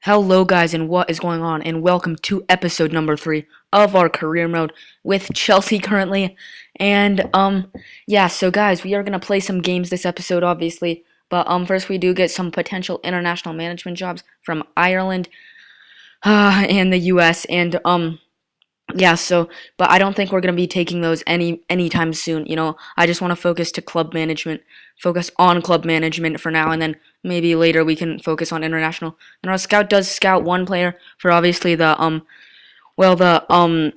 Hello guys, and what is going on, and welcome to episode number 3 of our career mode with Chelsea currently. And yeah, so guys, we are going to play some games this episode obviously, but first we do get some potential international management jobs from Ireland and the US. And yeah, so but I don't think we're gonna be taking those anytime soon. I just want to focus on club management for now, and then maybe later we can focus on international. And our scout does scout one player for obviously the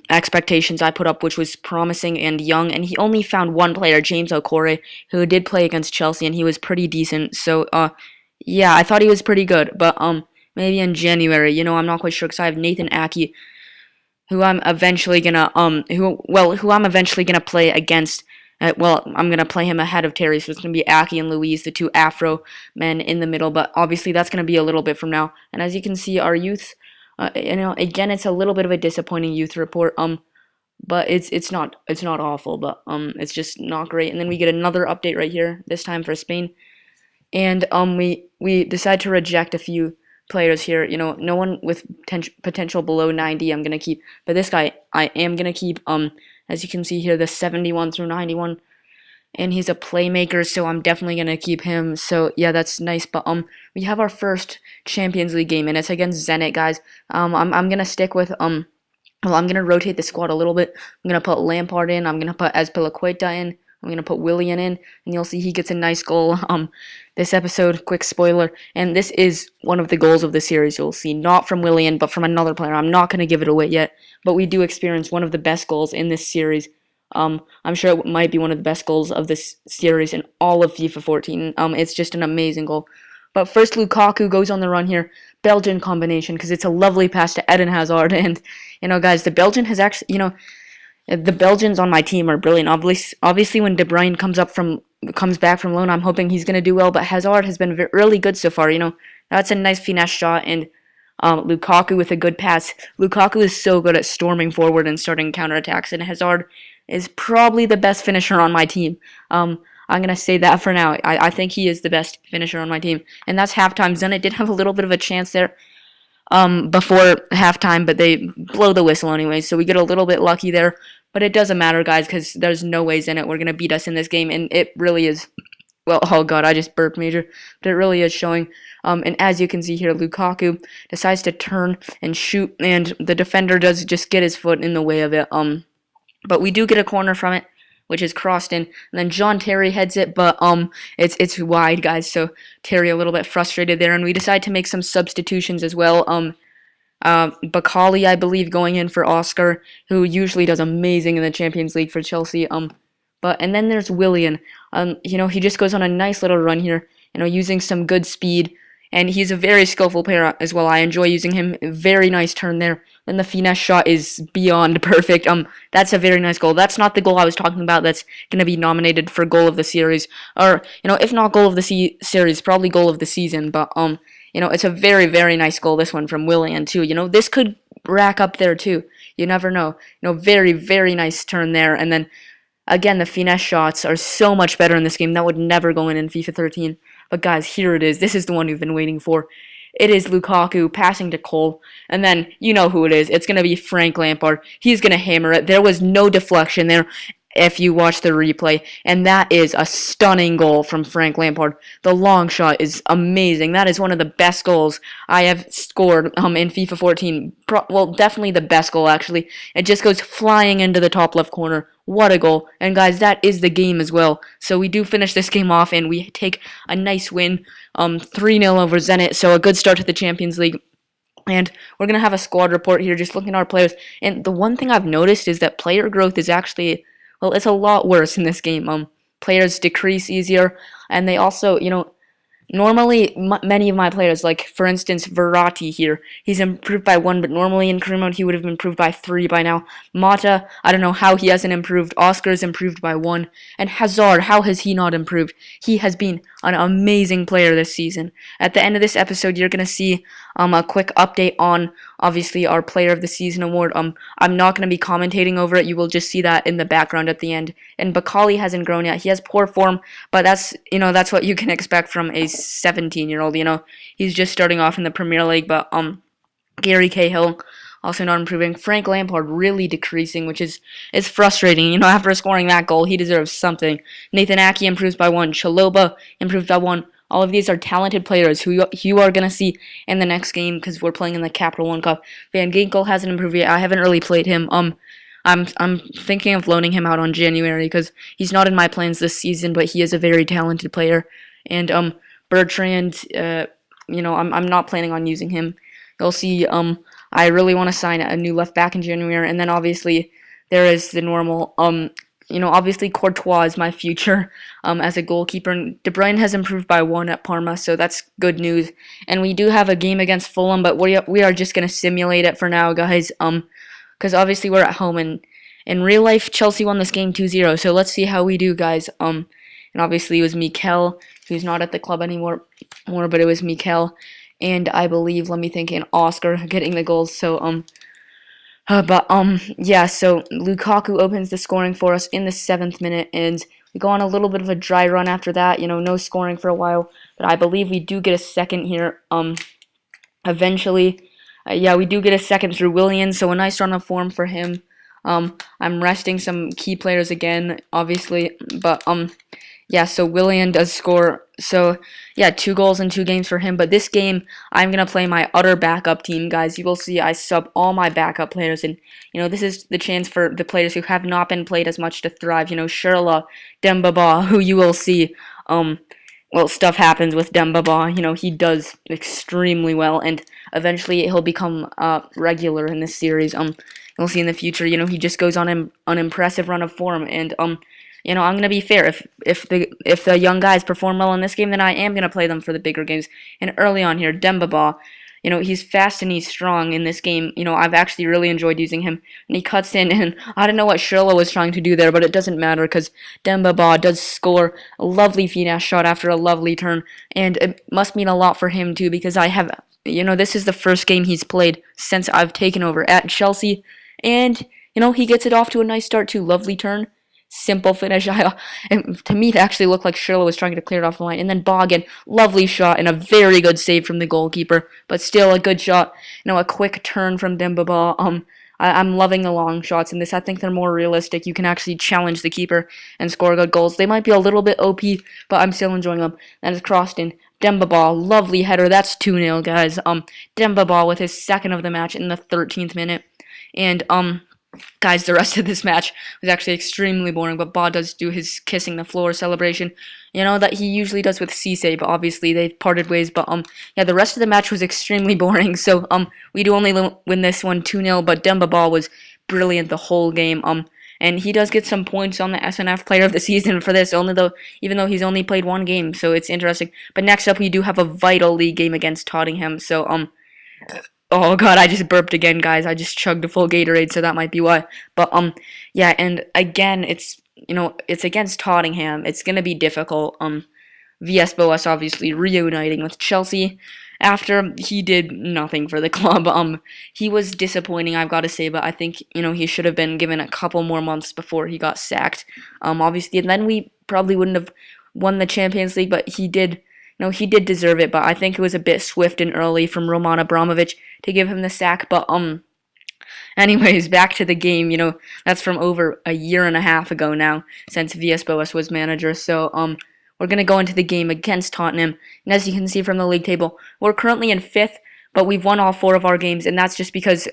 expectations I put up, which was promising and young, and he only found one player, James Okore, who did play against Chelsea, and he was pretty decent. So yeah, I thought he was pretty good, but maybe in January, I'm not quite sure because I have Nathan Aki who I'm eventually gonna play against. I'm gonna play him ahead of Terry, so it's gonna be Aki and Louise, the two Afro men in the middle. But obviously that's gonna be a little bit from now. And as you can see, our youth, again, it's a little bit of a disappointing youth report. But it's not awful, but it's just not great. And then we get another update right here, this time for Spain, and we decide to reject a few players here. No one with potential below 90 I'm gonna keep, but this guy I am gonna keep. As you can see here, the 71 through 91, and he's a playmaker, so I'm definitely gonna keep him. So yeah, that's nice. But we have our first Champions League game, and it's against Zenit, guys. I'm gonna stick with well, I'm gonna rotate the squad a little bit. I'm gonna put Lampard in. I'm gonna put Azpilicueta in. I'm gonna put Willian in, and you'll see he gets a nice goal. This episode, quick spoiler, and this is one of the goals of the series. You'll see not from Willian, but from another player. I'm not gonna give it away yet, but we do experience one of the best goals in this series. I'm sure it might be one of the best goals of this series in all of FIFA 14. It's just an amazing goal. But first, Lukaku goes on the run here. Belgian combination, because it's a lovely pass to Eden Hazard. And guys, the Belgian has actually, the Belgians on my team are brilliant. Obviously, when De Bruyne comes back from loan, I'm hoping he's gonna do well. But Hazard has been really good so far. That's a nice finesse shot, and Lukaku with a good pass. Lukaku is so good at storming forward and starting counterattacks, and Hazard is probably the best finisher on my team. I'm gonna say that for now. I think he is the best finisher on my team, and that's halftime. Zenit did have a little bit of a chance there before halftime, but they blow the whistle anyway, so we get a little bit lucky there. But it doesn't matter, guys, because there's no ways in it we're gonna beat us in this game, and it really is. Well, oh god, I just burped major, but it really is showing. And as you can see here, Lukaku decides to turn and shoot, and the defender does just get his foot in the way of it. But we do get a corner from it, which is crossed in, and then John Terry heads it, but it's wide, guys. So Terry a little bit frustrated there, and we decide to make some substitutions as well. Bakali, I believe, going in for Oscar, who usually does amazing in the Champions League for Chelsea. And then there's Willian. He just goes on a nice little run here, using some good speed. And he's a very skillful player as well. I enjoy using him. Very nice turn there. Then the finesse shot is beyond perfect. That's a very nice goal. That's not the goal I was talking about. That's going to be nominated for goal of the series, or if not goal of the series, probably goal of the season. But it's a very, very nice goal. This one from Willian too. This could rack up there too. You never know. Very, very nice turn there. And then again, the finesse shots are so much better in this game. That would never go in FIFA 13. But guys, here it is. This is the one we've been waiting for. It is Lukaku passing to Cole, and then you know who it is. It's going to be Frank Lampard. He's going to hammer it. There was no deflection there if you watch the replay, and that is a stunning goal from Frank Lampard. The long shot is amazing. That is one of the best goals I have scored in FIFA 14. Well, definitely the best goal, actually. It just goes flying into the top left corner. What a goal. And guys, that is the game as well. So we do finish this game off, and we take a nice win, 3-0 over Zenit. So a good start to the Champions League. And we're going to have a squad report here, just looking at our players. And the one thing I've noticed is that player growth is actually, well, it's a lot worse in this game. Players decrease easier, and they also, normally many of my players, like for instance Verratti here, he's improved by 1, but normally in career mode he would have improved by 3 by now. Mata, I don't know how he hasn't improved. Oscar's improved by 1, and Hazard, how has he not improved? He has been an amazing player this season. At the end of this episode, you're gonna see A quick update on obviously our Player of the Season award. I'm not going to be commentating over it. You will just see that in the background at the end. And Bakali hasn't grown yet. He has poor form, but that's what you can expect from a 17-year-old. He's just starting off in the Premier League, but Gary Cahill also not improving. Frank Lampard really decreasing, which is frustrating. After scoring that goal, he deserves something. Nathan Ake improves by 1. Chaloba improves by 1. All of these are talented players who you are going to see in the next game because we're playing in the Capital One Cup. Van Ginkel hasn't improved yet. I haven't really played him. I'm thinking of loaning him out on January because he's not in my plans this season, but he is a very talented player. And Bertrand, I'm not planning on using him. You'll see. I really want to sign a new left back in January, and then obviously there is the normal. Obviously Courtois is my future as a goalkeeper. And De Bruyne has improved by 1 at Parma, so that's good news. And we do have a game against Fulham, but we are just gonna simulate it for now, guys. Because obviously we're at home, and in real life Chelsea won this game 2-0. So let's see how we do, guys. And obviously it was Mikel, who's not at the club anymore, but it was Mikel. And I believe, let me think, and Oscar getting the goals. So, yeah, so Lukaku opens the scoring for us in the 7th minute, and we go on a little bit of a dry run after that, no scoring for a while, but I believe we do get a second here, eventually. Yeah, we do get a second through Willian, so a nice run of form for him. I'm resting some key players again, obviously, but, yeah, so Willian does score. So, yeah, 2 goals in 2 games for him. But this game, I'm going to play my utter backup team, guys. You will see I sub all my backup players. And, this is the chance for the players who have not been played as much to thrive. Shirla, Dembaba, who you will see. Stuff happens with Dembaba. He does extremely well. And eventually he'll become regular in this series. You'll see in the future, he just goes on an impressive run of form. And, I'm gonna be fair. If the young guys perform well in this game, then I am gonna play them for the bigger games. And early on here, Dembaba, he's fast and he's strong in this game. I've actually really enjoyed using him. And he cuts in, and I don't know what Schürrle was trying to do there, but it doesn't matter because Dembaba does score a lovely finesse shot after a lovely turn, and it must mean a lot for him too because I have, this is the first game he's played since I've taken over at Chelsea, and he gets it off to a nice start too. Lovely turn. Simple finish. And to me, it actually looked like Schürrle was trying to clear it off the line. And then Bogan, lovely shot and a very good save from the goalkeeper, but still a good shot. A quick turn from Dembaba. I'm loving the long shots in this. I think they're more realistic. You can actually challenge the keeper and score good goals. They might be a little bit OP, but I'm still enjoying them. That is crossed in. Dembaba, lovely header. That's 2-0, guys. Dembaba with his second of the match in the 13th minute. And guys, the rest of this match was actually extremely boring, but Ba does do his kissing the floor celebration, that he usually does with Cisse, but obviously they've parted ways, but yeah, the rest of the match was extremely boring, so we do only win this one 2-0, but Dembaba was brilliant the whole game, and he does get some points on the SNF Player of the Season for this, even though he's only played 1 game, so it's interesting. But next up, we do have a vital league game against Totteham, so oh god, I just burped again, guys. I just chugged a full Gatorade, so that might be why. But yeah, and again, it's against Tottenham. It's gonna be difficult. VS Boas obviously reuniting with Chelsea after he did nothing for the club. He was disappointing, I've got to say, but I think he should have been given a couple more months before he got sacked. Obviously, and then we probably wouldn't have won the Champions League, but he did. No, he did deserve it, but I think it was a bit swift and early from Roman Abramovich to give him the sack. But anyways, back to the game. That's from over a year and a half ago now since VS Boas was manager. So we're gonna go into the game against Tottenham, and as you can see from the league table, we're currently in 5th, but we've won all 4 of our games, and that's just because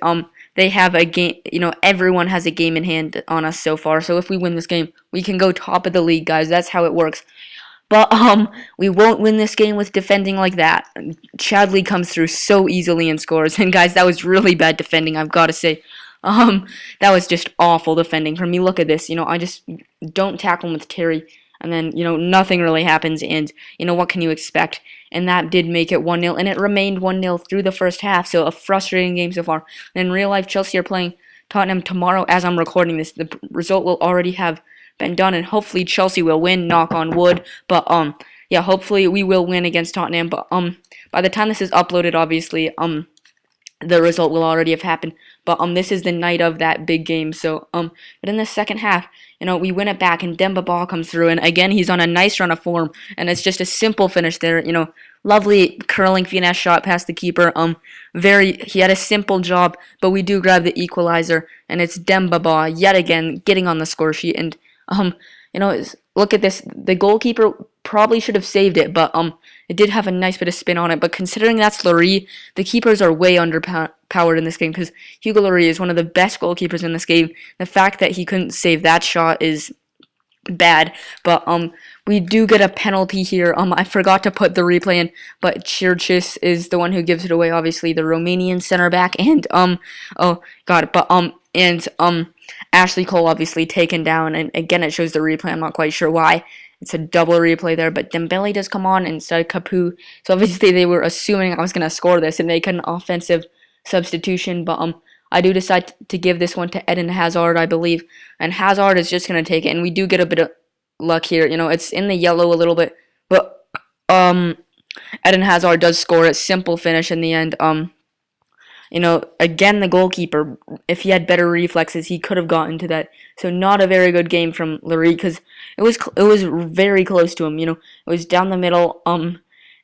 they have a game. Everyone has a game in hand on us so far. So if we win this game, we can go top of the league, guys. That's how it works. But we won't win this game with defending like that. Chadley comes through so easily and scores. And guys, that was really bad defending, I've got to say. That was just awful defending from me. Look at this. I just don't tackle him with Terry. And then, nothing really happens. And, what can you expect? And that did make it 1-0. And it remained 1-0 through the first half. So a frustrating game so far. And in real life, Chelsea are playing Tottenham tomorrow as I'm recording this. The result will already have been done, and hopefully Chelsea will win, knock on wood. But yeah, yeah, hopefully we will win against Tottenham. But by the time this is uploaded, obviously the result will already have happened. But this is the night of that big game. So but in the second half, we win it back, and Demba Ba comes through, and again he's on a nice run of form, and it's just a simple finish there. Lovely curling finesse shot past the keeper. He had a simple job, but we do grab the equalizer, and it's Demba Ba yet again getting on the score sheet. And look at this. The goalkeeper probably should have saved it, but it did have a nice bit of spin on it. But considering that's Lloris, the keepers are way underpowered in this game, because Hugo Lloris is one of the best goalkeepers in this game. The fact that he couldn't save that shot is bad. But we do get a penalty here. I forgot to put the replay in, but Chirchis is the one who gives it away. Obviously, the Romanian center back, and oh god, but Ashley Cole obviously taken down, and again it shows the replay. I'm not quite sure why. It's a double replay there, but Dembele does come on instead of Capu. So obviously they were assuming I was going to score this and make an offensive substitution, but I do decide to give this one to Eden Hazard, I believe, and Hazard is just going to take it, and we do get a bit of luck here. It's in the yellow a little bit, but Eden Hazard does score it. Simple finish in the end. Again, the goalkeeper, if he had better reflexes, he could have gotten to that. So not a very good game from Lloris, because it was very close to him. It was down the middle.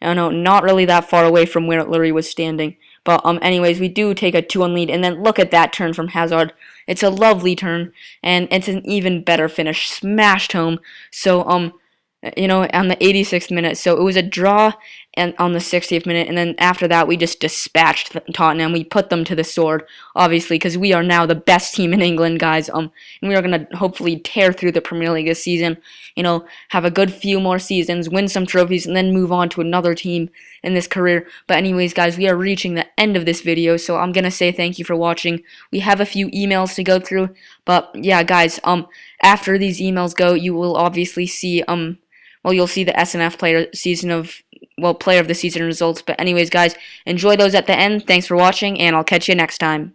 Not really that far away from where Lloris was standing. But anyways, we do take a 2-1 lead, and then look at that turn from Hazard. It's a lovely turn, and it's an even better finish, smashed home. So on the 86th minute. So it was a draw and on the 60th minute, and then after that we just dispatched Tottenham. We put them to the sword, obviously, because we are now the best team in England, guys. And we are going to hopefully tear through the Premier League this season, have a good few more seasons, win some trophies, and then move on to another team in this career. But anyways, guys, we are reaching the end of this video, so I'm going to say thank you for watching. We have a few emails to go through, but yeah, guys, after these emails go, you will obviously see, you'll see the SNF player of the season results. But anyways, guys, enjoy those at the end. Thanks for watching, and I'll catch you next time.